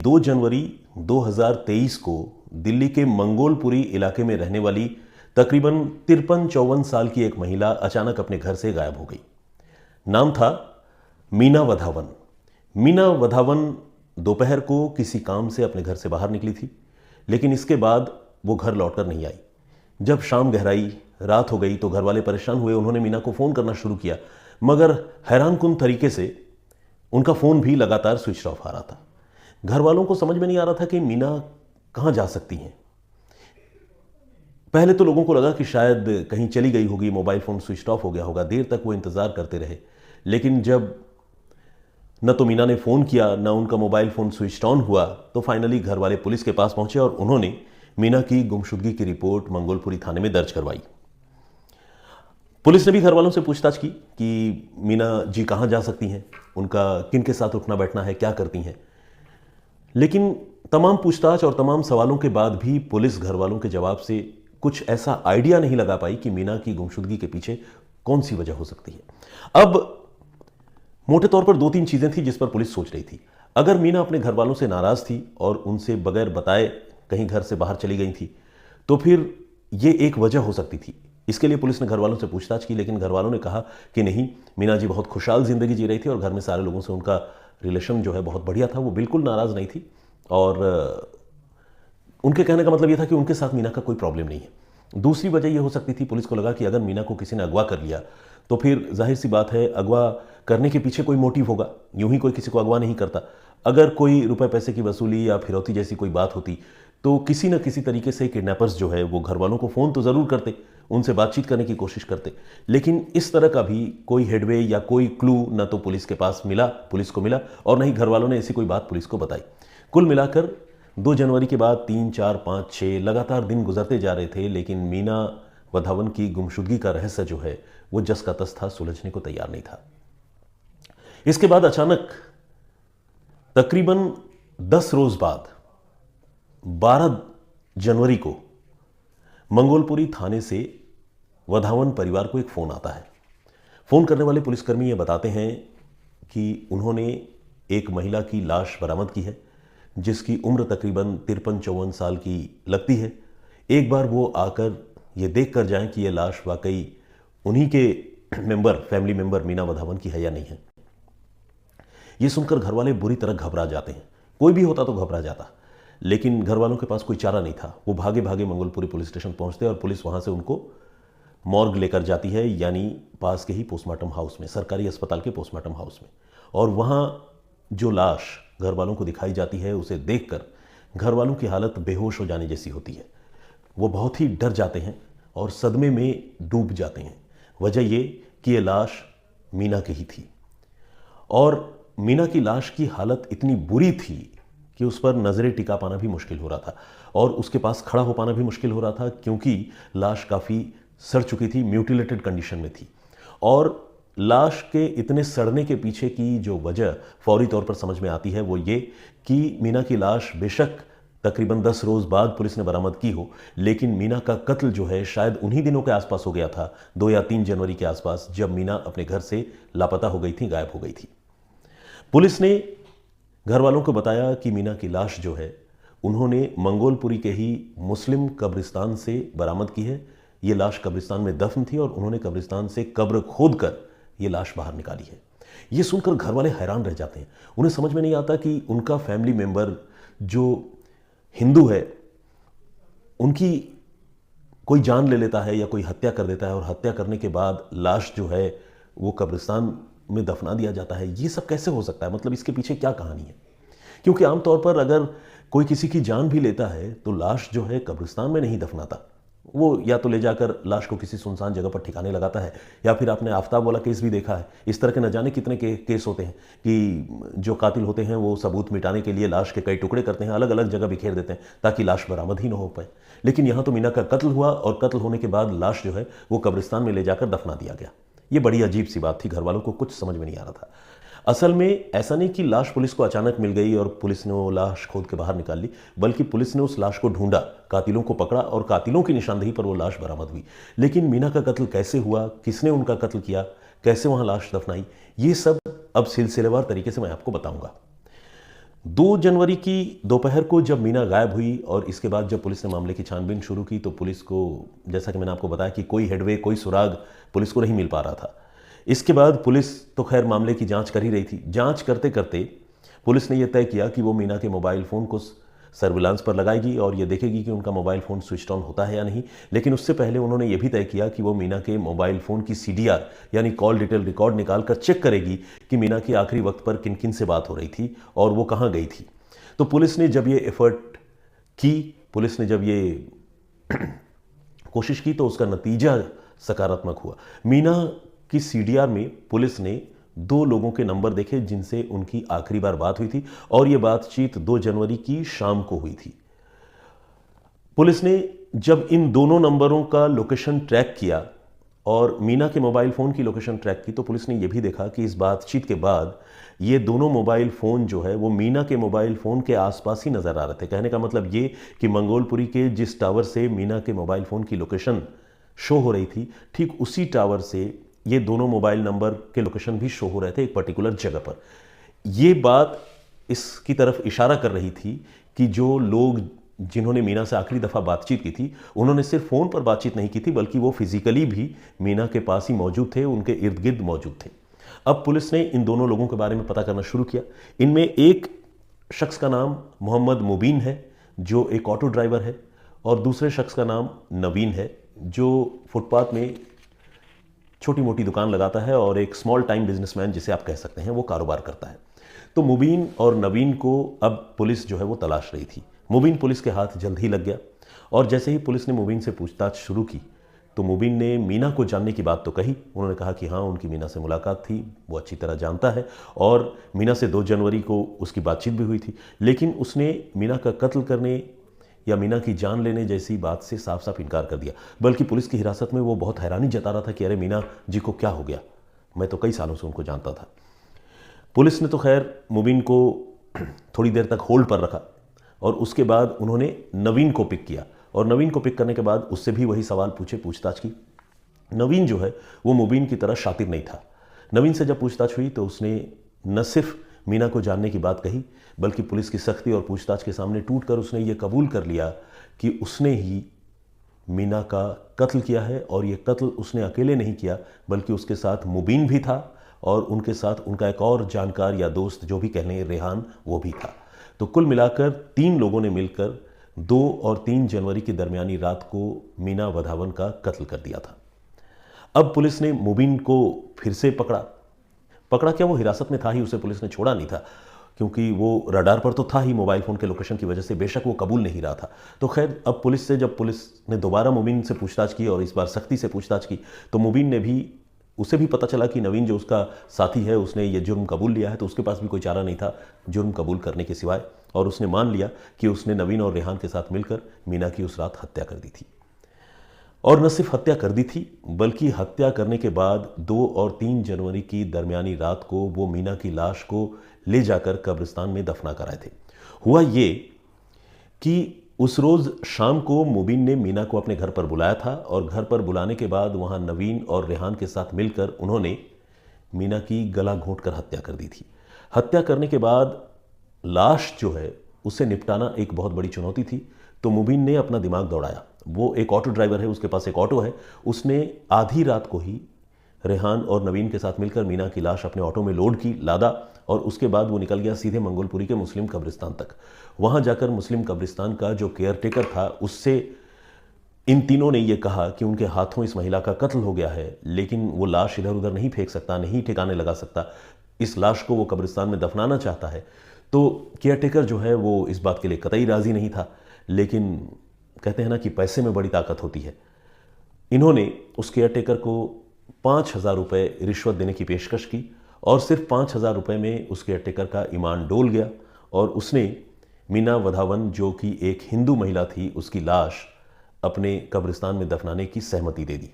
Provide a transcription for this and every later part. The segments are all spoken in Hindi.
2 जनवरी 2023 को दिल्ली के मंगोलपुरी इलाके में रहने वाली तकरीबन 53-54 साल की एक महिला अचानक अपने घर से गायब हो गई। नाम था मीना वधावन। मीना वधावन दोपहर को किसी काम से अपने घर से बाहर निकली थी, लेकिन इसके बाद वो घर लौटकर नहीं आई। जब शाम गहराई, रात हो गई तो घर वाले परेशान हुए। उन्होंने मीना को फ़ोन करना शुरू किया, मगर हैरानकुन तरीके से उनका फ़ोन भी लगातार स्विच ऑफ आ रहा था। घर वालों को समझ में नहीं आ रहा था कि मीना कहाँ जा सकती हैं। पहले तो लोगों को लगा कि शायद कहीं चली गई होगी, मोबाइल फ़ोन स्विच ऑफ हो गया होगा। देर तक वो इंतज़ार करते रहे, लेकिन जब न तो मीना ने फ़ोन किया, न उनका मोबाइल फ़ोन स्विच ऑन हुआ, तो फाइनली घर वाले पुलिस के पास पहुंचे और उन्होंने मीना की गुमशुदगी की रिपोर्ट मंगोलपुरी थाने में दर्ज करवाई। पुलिस ने भी घर वालों से पूछताछ की कि मीना जी कहाँ जा सकती हैं, उनका किन के साथ उठना बैठना है, क्या करती हैं। लेकिन तमाम पूछताछ और तमाम सवालों के बाद भी पुलिस घर वालों के जवाब से कुछ ऐसा आइडिया नहीं लगा पाई कि मीना की गुमशुदगी के पीछे कौन सी वजह हो सकती है। अब मोटे तौर पर 2-3 चीजें थी जिस पर पुलिस सोच रही थी। अगर मीना अपने घर वालों से नाराज थी और उनसे बगैर बताए कहीं घर से बाहर चली गई थी, तो फिर ये एक वजह हो सकती थी। इसके लिए पुलिस ने घर वालों से पूछताछ की, लेकिन घर वालों ने कहा कि नहीं, मीना जी बहुत खुशहाल जिंदगी जी रही थी और घर में सारे लोगों से उनका रिलेशन जो है बहुत बढ़िया था। वो बिल्कुल नाराज नहीं थी और उनके कहने का मतलब यह था कि उनके साथ मीना का कोई प्रॉब्लम नहीं है। दूसरी वजह यह हो सकती थी, पुलिस को लगा कि अगर मीना को किसी ने अगवा कर लिया तो फिर जाहिर सी बात है अगवा करने के पीछे कोई मोटिव होगा। यूं ही कोई किसी को अगवा नहीं करता। अगर कोई रुपए पैसे की वसूली या फिरौती जैसी कोई बात होती तो किसी न किसी तरीके से किडनैपर्स जो है वो घर वालों को फ़ोन तो ज़रूर करते, उनसे बातचीत करने की कोशिश करते, लेकिन इस तरह का भी कोई हेडवे या कोई क्लू न तो पुलिस के पास मिला, पुलिस को मिला, और न ही घर वालों ने ऐसी कोई बात पुलिस को बताई। कुल मिलाकर 2 जनवरी के बाद 3, 4, 5, 6 लगातार दिन गुजरते जा रहे थे, लेकिन मीना वधावन की गुमशुदगी का रहस्य जो है वो जस का तस था, सुलझने को तैयार नहीं था। इसके बाद अचानक तकरीबन 10 रोज बाद 12 जनवरी को मंगोलपुरी थाने से वधावन परिवार को एक फ़ोन आता है। फ़ोन करने वाले पुलिसकर्मी ये बताते हैं कि उन्होंने एक महिला की लाश बरामद की है जिसकी उम्र तकरीबन 53-54 साल की लगती है। एक बार वो आकर ये देख कर जाएं कि ये लाश वाकई उन्हीं के फैमिली मेंबर मीना वधावन की है या नहीं है। ये सुनकर घर वाले बुरी तरह घबरा जाते हैं। कोई भी होता तो घबरा जाता, लेकिन घर वालों के पास कोई चारा नहीं था। वो भागे भागे मंगोलपुरी पुलिस स्टेशन पहुंचते और पुलिस वहां से उनको मॉर्ग लेकर जाती है, यानी पास के ही पोस्टमार्टम हाउस में, सरकारी अस्पताल के पोस्टमार्टम हाउस में। और वहां जो लाश घर वालों को दिखाई जाती है उसे देखकर घर वालों की हालत बेहोश हो जाने जैसी होती है। वो बहुत ही डर जाते हैं और सदमे में डूब जाते हैं। वजह ये कि ये लाश मीना की ही थी और मीना की लाश की हालत इतनी बुरी थी कि उस पर नज़रें टिका पाना भी मुश्किल हो रहा था और उसके पास खड़ा हो पाना भी मुश्किल हो रहा था, क्योंकि लाश काफ़ी सड़ चुकी थी, म्यूटिलेटेड कंडीशन में थी। और लाश के इतने सड़ने के पीछे की जो वजह फौरी तौर पर समझ में आती है वो ये कि मीना की लाश बेशक तकरीबन 10 रोज़ बाद पुलिस ने बरामद की हो, लेकिन मीना का कत्ल जो है शायद उन्हीं दिनों के आसपास हो गया था, 2 या 3 जनवरी के आसपास, जब मीना अपने घर से लापता हो गई थी, गायब हो गई थी। पुलिस ने घर वालों को बताया कि मीना की लाश जो है उन्होंने मंगोलपुरी के ही मुस्लिम कब्रिस्तान से बरामद की है। ये लाश कब्रिस्तान में दफन थी और उन्होंने कब्रिस्तान से कब्र खोदकर ये लाश बाहर निकाली है। ये सुनकर घर वाले हैरान रह जाते हैं। उन्हें समझ में नहीं आता कि उनका फैमिली मेंबर जो हिंदू है, उनकी कोई जान ले लेता है या कोई हत्या कर देता है और हत्या करने के बाद लाश जो है वो कब्रिस्तान में दफना दिया जाता है। ये सब कैसे हो सकता है? मतलब इसके पीछे क्या कहानी है? क्योंकि आमतौर पर अगर कोई किसी की जान भी लेता है तो लाश जो है कब्रिस्तान में नहीं दफनाता, वो या तो ले जाकर लाश को किसी सुनसान जगह पर ठिकाने लगाता है, या फिर आपने आफ्ताब वाला केस भी देखा है। इस तरह के न जाने कितने केस होते हैं कि जो कातिल होते हैं वो सबूत मिटाने के लिए लाश के कई टुकड़े करते हैं, अलग अलग जगह बिखेर देते हैं ताकि लाश बरामद ही न हो पाए। लेकिन यहाँ तो मीना का कत्ल हुआ और कत्ल होने के बाद लाश जो है वो कब्रिस्तान में ले जाकर दफना दिया गया। ये बड़ी अजीब सी बात थी, घर वालों को कुछ समझ में नहीं आ रहा था। असल में ऐसा नहीं कि लाश पुलिस को अचानक मिल गई और पुलिस ने वो लाश खोद के बाहर निकाल ली, बल्कि पुलिस ने उस लाश को ढूंढा, कातिलों को पकड़ा और कातिलों की निशानदेही पर वो लाश बरामद हुई। लेकिन मीना का कत्ल कैसे हुआ, किसने उनका कत्ल किया, कैसे वहां लाश दफनाई, ये सब अब सिलसिलेवार तरीके से मैं आपको बताऊंगा। 2 जनवरी की दोपहर को जब मीना गायब हुई और इसके बाद जब पुलिस ने मामले की छानबीन शुरू की तो पुलिस को, जैसा कि मैंने आपको बताया, कि कोई हेडवे, कोई सुराग पुलिस को नहीं मिल पा रहा था। इसके बाद पुलिस तो खैर मामले की जांच कर ही रही थी। जांच करते करते पुलिस ने यह तय किया कि वो मीना के मोबाइल फ़ोन को सर्विलांस पर लगाएगी और ये देखेगी कि उनका मोबाइल फ़ोन स्विच ऑन होता है या नहीं। लेकिन उससे पहले उन्होंने ये भी तय किया कि वो मीना के मोबाइल फ़ोन की CDR यानी कॉल डिटेल रिकॉर्ड निकाल कर चेक करेगी कि मीना की आखिरी वक्त पर किन किन से बात हो रही थी और वो कहाँ गई थी। तो पुलिस ने जब ये एफर्ट की, पुलिस ने जब ये कोशिश की तो उसका नतीजा सकारात्मक हुआ। मीना की CDR में पुलिस ने 2 लोगों के नंबर देखे जिनसे उनकी आखिरी बार बात हुई थी और यह बातचीत 2 जनवरी की शाम को हुई थी। पुलिस ने जब इन दोनों नंबरों का लोकेशन ट्रैक किया और मीना के मोबाइल फ़ोन की लोकेशन ट्रैक की तो पुलिस ने यह भी देखा कि इस बातचीत के बाद ये दोनों मोबाइल फ़ोन जो है वो मीना के मोबाइल फ़ोन के आसपास ही नज़र आ रहे थे। कहने का मतलब ये कि मंगोलपुरी के जिस टावर से मीना के मोबाइल फ़ोन की लोकेशन शो हो रही थी, ठीक उसी टावर से ये दोनों मोबाइल नंबर के लोकेशन भी शो हो रहे थे एक पर्टिकुलर जगह पर। यह बात इसकी तरफ इशारा कर रही थी कि जो लोग जिन्होंने मीना से आखिरी दफ़ा बातचीत की थी उन्होंने सिर्फ फ़ोन पर बातचीत नहीं की थी बल्कि वो फिजिकली भी मीना के पास ही मौजूद थे, उनके इर्द गिर्द मौजूद थे। अब पुलिस ने इन दोनों लोगों के बारे में पता करना शुरू किया। इनमें एक शख्स का नाम मोहम्मद मुबीन है जो एक ऑटो ड्राइवर है और दूसरे शख्स का नाम नवीन है जो फुटपाथ में छोटी मोटी दुकान लगाता है और एक स्मॉल टाइम बिजनेसमैन जिसे आप कह सकते हैं वो कारोबार करता है। तो मुबीन और नवीन को अब पुलिस जो है वो तलाश रही थी। मुबीन पुलिस के हाथ जल्द ही लग गया और जैसे ही पुलिस ने मुबीन से पूछताछ शुरू की तो मुबीन ने मीना को जानने की बात तो कही। उन्होंने कहा कि हाँ, उनकी मीना से मुलाकात थी, वो अच्छी तरह जानता है और मीना से 2 जनवरी को उसकी बातचीत भी हुई थी। लेकिन उसने मीना का कत्ल करने या मीना की जान लेने जैसी बात से साफ साफ इनकार कर दिया। बल्कि पुलिस की हिरासत में वो बहुत हैरानी जता रहा था कि अरे मीना जी को क्या हो गया, मैं तो कई सालों से उनको जानता था। पुलिस ने तो खैर मुबीन को थोड़ी देर तक होल्ड पर रखा और उसके बाद उन्होंने नवीन को पिक किया और नवीन को पिक करने के बाद उससे भी वही सवाल पूछे, पूछताछ की। नवीन जो है वो मुबीन की तरह शातिर नहीं था। नवीन से जब पूछताछ हुई तो उसने न सिर्फ मीना को जानने की बात कही बल्कि पुलिस की सख्ती और पूछताछ के सामने टूटकर उसने ये कबूल कर लिया कि उसने ही मीना का कत्ल किया है और ये कत्ल उसने अकेले नहीं किया बल्कि उसके साथ मुबीन भी था और उनके साथ उनका एक और जानकार या दोस्त जो भी कह लें रेहान, वो भी था। तो कुल मिलाकर 3 लोगों ने मिलकर 2 और 3 जनवरी की दरमियानी रात को मीना वधावन का कत्ल कर दिया था। अब पुलिस ने मुबीन को फिर से पकड़ा क्या, वो हिरासत में था ही, उसे पुलिस ने छोड़ा नहीं था क्योंकि वो रडार पर तो था ही मोबाइल फ़ोन के लोकेशन की वजह से, बेशक वो कबूल नहीं रहा था। तो खैर अब जब पुलिस ने दोबारा मुबीन से पूछताछ की और इस बार सख्ती से पूछताछ की तो मुबीन ने भी, उसे भी पता चला कि नवीन जो उसका साथी है उसने ये जुर्म कबूल लिया है, तो उसके पास भी कोई चारा नहीं था जुर्म कबूल करने के सिवाय, और उसने मान लिया कि उसने नवीन और रेहान के साथ मिलकर मीना की उस रात हत्या कर दी थी। और न सिर्फ हत्या कर दी थी बल्कि हत्या करने के बाद 2 और 3 जनवरी की दरमियानी रात को वो मीना की लाश को ले जाकर कब्रिस्तान में दफना कराए थे। हुआ ये कि उस रोज़ शाम को मुबीन ने मीना को अपने घर पर बुलाया था और घर पर बुलाने के बाद वहाँ नवीन और रेहान के साथ मिलकर उन्होंने मीना की गला घोंटकर हत्या कर दी थी। हत्या करने के बाद लाश जो है उसे निपटाना एक बहुत बड़ी चुनौती थी, तो मुबीन ने अपना दिमाग दौड़ाया। वो एक ऑटो ड्राइवर है, उसके पास एक ऑटो है। उसने आधी रात को ही रेहान और नवीन के साथ मिलकर मीना की लाश अपने ऑटो में लोड की, लादा और उसके बाद वो निकल गया सीधे मंगोलपुरी के मुस्लिम कब्रिस्तान तक। वहाँ जाकर मुस्लिम कब्रिस्तान का जो केयर टेकर था उससे इन तीनों ने ये कहा कि उनके हाथों इस महिला का कत्ल हो गया है, लेकिन वो लाश इधर उधर नहीं फेंक सकता, नहीं ठिकाने लगा सकता, इस लाश को वो कब्रिस्तान में दफनाना चाहता है। तो केयर टेकर जो है वो इस बात के लिए कतई राज़ी नहीं था, लेकिन कहते हैं ना कि पैसे में बड़ी ताकत होती है। इन्होंने उस केयर टेकर को 5,000 रुपये रिश्वत देने की पेशकश की और सिर्फ 5,000 रुपये में उस केयर टेकर का ईमान डोल गया और उसने मीना वधावन जो कि एक हिंदू महिला थी उसकी लाश अपने कब्रिस्तान में दफनाने की सहमति दे दी।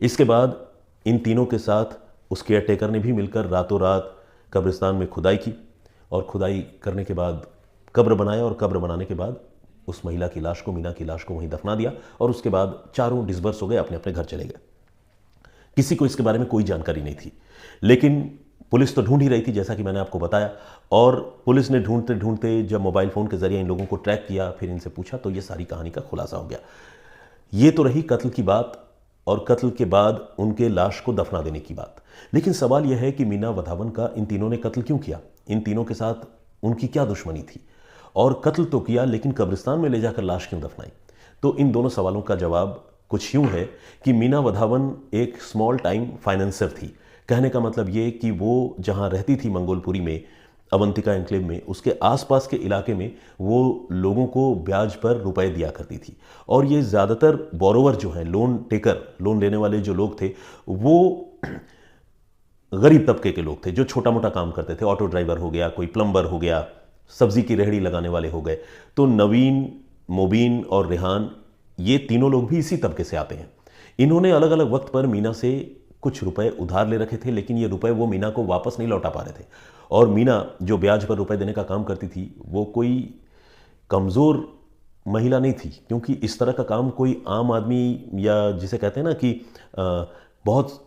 इसके बाद इन तीनों के साथ उस केयर टेकर ने भी मिलकर रातों रात कब्रिस्तान में खुदाई की और खुदाई करने के बाद कब्र बनाया और कब्र बनाने के बाद उस महिला की लाश को, मीना की लाश को वहीं दफना दिया और उसके बाद चारों डिस्बर्स हो गए, अपने अपने घर चले गए। किसी को इसके बारे में कोई जानकारी नहीं थी। लेकिन पुलिस तो ढूंढ ही रही थी जैसा कि मैंने आपको बताया, और पुलिस ने ढूंढते ढूंढते जब मोबाइल फ़ोन के ज़रिए इन लोगों को ट्रैक किया, फिर इनसे पूछा, तो ये सारी कहानी का खुलासा हो गया। ये तो रही कत्ल की बात और कत्ल के बाद उनके लाश को दफना देने की बात। लेकिन सवाल यह है कि मीना वधावन का इन तीनों ने कत्ल क्यों किया? इन तीनों के साथ उनकी क्या दुश्मनी थी? और कत्ल तो किया, लेकिन कब्रिस्तान में ले जाकर लाश क्यों दफनाई? तो इन दोनों सवालों का जवाब कुछ यूं है कि मीना वधावन एक स्मॉल टाइम फाइनेंसर थी। कहने का मतलब ये कि वो जहां रहती थी मंगोलपुरी में, अवंतिका एन्क्लेव में, उसके आसपास के इलाके में वो लोगों को ब्याज पर रुपए दिया करती थी। और ये ज़्यादातर बोरोवर जो हैं, लोन टेकर, लोन लेने वाले जो लोग थे, वो गरीब तबके के लोग थे जो छोटा मोटा काम करते थे। ऑटो ड्राइवर हो गया, कोई प्लम्बर हो गया, सब्जी की रेहड़ी लगाने वाले हो गए। तो नवीन, मोबीन और रेहान, ये तीनों लोग भी इसी तबके से आते हैं। इन्होंने अलग अलग वक्त पर मीना से कुछ रुपए उधार ले रखे थे, लेकिन ये रुपए वो मीना को वापस नहीं लौटा पा रहे थे। और मीना जो ब्याज पर रुपए देने का काम करती थी, वो कोई कमज़ोर महिला नहीं थी, क्योंकि इस तरह का काम कोई आम आदमी, या जिसे कहते हैं ना कि बहुत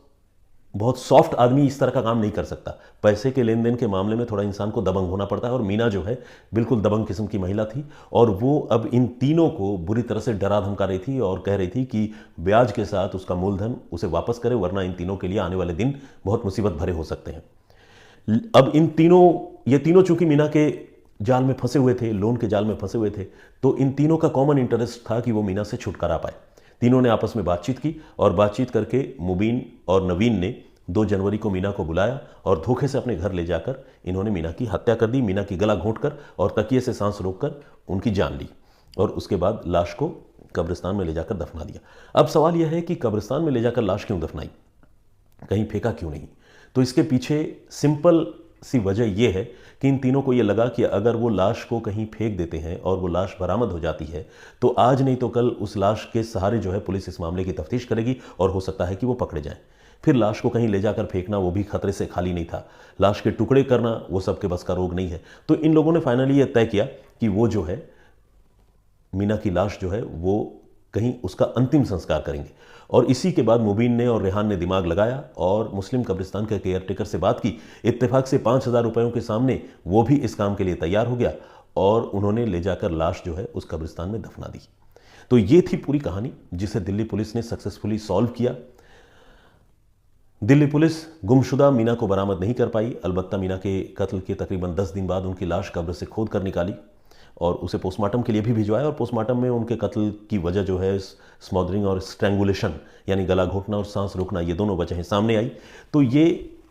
बहुत सॉफ्ट आदमी इस तरह का काम नहीं कर सकता। पैसे के लेन देन के मामले में थोड़ा इंसान को दबंग होना पड़ता है, और मीना जो है बिल्कुल दबंग किस्म की महिला थी। और वो अब इन तीनों को बुरी तरह से डरा धमका रही थी और कह रही थी कि ब्याज के साथ उसका मूलधन उसे वापस करे, वरना इन तीनों के लिए आने वाले दिन बहुत मुसीबत भरे हो सकते हैं। अब ये तीनों चूंकि मीना के जाल में फंसे हुए थे, लोन के जाल में फंसे हुए थे, तो इन तीनों का कॉमन इंटरेस्ट था कि वो मीना से छुटकारा पाए। तीनों ने आपस में बातचीत की, और बातचीत करके मुबीन और नवीन ने 2 जनवरी को मीना को बुलाया और धोखे से अपने घर ले जाकर इन्होंने मीना की हत्या कर दी। मीना की गला घोंटकर और तकिए से सांस रोककर उनकी जान ली, और उसके बाद लाश को कब्रिस्तान में ले जाकर दफना दिया। अब सवाल यह है कि कब्रिस्तान में ले जाकर लाश क्यों दफनाई, कहीं फेंका क्यों नहीं? तो इसके पीछे सिंपल सी वजह यह है कि इन तीनों को यह लगा कि अगर वो लाश को कहीं फेंक देते हैं और वो लाश बरामद हो जाती है, तो आज नहीं तो कल उस लाश के सहारे जो है पुलिस इस मामले की तफ्तीश करेगी, और हो सकता है कि वो पकड़े जाएं। फिर लाश को कहीं ले जाकर फेंकना वो भी खतरे से खाली नहीं था। लाश के टुकड़े करना वो सबके बस का रोग नहीं है। तो इन लोगों ने फाइनली ये तय किया कि वो जो है मीना की लाश जो है वो कहीं उसका अंतिम संस्कार करेंगे। और इसी के बाद मुबीन ने और रेहान ने दिमाग लगाया और मुस्लिम कब्रिस्तान के केयरटेकर से बात की। इत्तेफाक से 5,000 रुपयों के सामने वो भी इस काम के लिए तैयार हो गया, और उन्होंने ले जाकर लाश जो है उस कब्रिस्तान में दफना दी। तो ये थी पूरी कहानी, जिसे दिल्ली पुलिस ने सक्सेसफुली सॉल्व किया। दिल्ली पुलिस गुमशुदा मीना को बरामद नहीं कर पाई, अलबत्ता मीना के कत्ल के तकरीबन 10 दिन बाद उनकी लाश कब्र से खोद कर निकाली और उसे पोस्टमार्टम के लिए भी भिजवाया। और पोस्टमार्टम में उनके कत्ल की वजह जो है स्मॉदरिंग और स्ट्रैंगुलेशन, यानी गला घोंटना और सांस रोकना, ये दोनों वजहें सामने आई। तो ये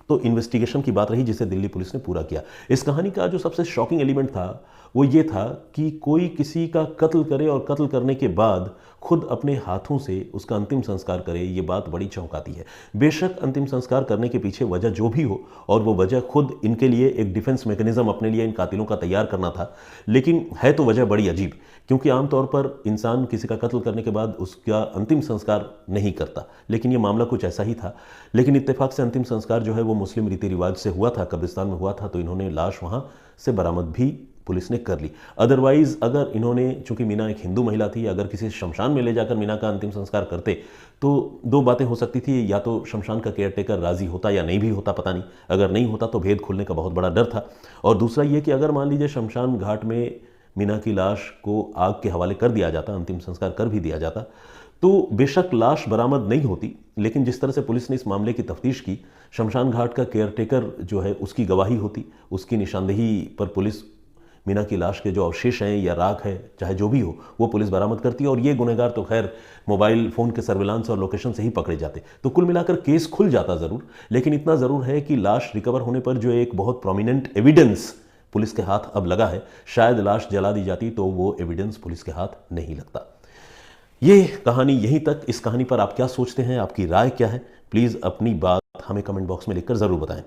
तो इन्वेस्टिगेशन की बात रही जिसे दिल्ली पुलिस ने पूरा किया। इस कहानी का जो सबसे शॉकिंग एलिमेंट था वो ये था कि कोई किसी का कत्ल करे और कत्ल करने के बाद खुद अपने हाथों से उसका अंतिम संस्कार करे, ये बात बड़ी चौंकाती है। बेशक अंतिम संस्कार करने के पीछे वजह जो भी हो, और वो वजह खुद इनके लिए एक डिफेंस मैकेनिज्म अपने लिए इन कातिलों का तैयार करना था, लेकिन है तो वजह बड़ी अजीब, क्योंकि आमतौर पर इंसान किसी का कत्ल करने के बाद उसका अंतिम संस्कार नहीं करता, लेकिन ये मामला कुछ ऐसा ही था। लेकिन इत्तेफाक से अंतिम संस्कार जो है वो मुस्लिम रीति रिवाज से हुआ था, कब्रिस्तान में हुआ था, तो इन्होंने लाश वहाँ से बरामद भी पुलिस ने कर ली। अदरवाइज अगर इन्होंने, चूंकि मीना एक हिंदू महिला थी, अगर किसी शमशान में ले जाकर मीना का अंतिम संस्कार करते तो 2 बातें हो सकती थी, या तो शमशान का केयरटेकर राजी होता या नहीं भी होता, पता नहीं। अगर नहीं होता तो भेद खुलने का बहुत बड़ा डर था। और दूसरा ये कि अगर मान लीजिए शमशान घाट में मीना की लाश को आग के हवाले कर दिया जाता, अंतिम संस्कार कर भी दिया जाता, तो बेशक लाश बरामद नहीं होती, लेकिन जिस तरह से पुलिस ने इस मामले की तफ्तीश की, शमशान घाट का केयरटेकर जो है उसकी गवाही होती, उसकी निशानदेही पर पुलिस मीना की लाश के जो अवशेष हैं या राख है, चाहे जो भी हो, वो पुलिस बरामद करती है। और ये गुनहगार तो खैर मोबाइल फ़ोन के सर्विलांस और लोकेशन से ही पकड़े जाते। तो कुल मिलाकर केस खुल जाता ज़रूर, लेकिन इतना ज़रूर है कि लाश रिकवर होने पर जो एक बहुत प्रोमिनेंट एविडेंस पुलिस के हाथ अब लगा है, शायद लाश जला दी जाती तो वो एविडेंस पुलिस के हाथ नहीं लगता। ये कहानी यहीं तक। इस कहानी पर आप क्या सोचते हैं, आपकी राय क्या है? प्लीज़ अपनी बात हमें कमेंट बॉक्स में लिखकर ज़रूर बताएं।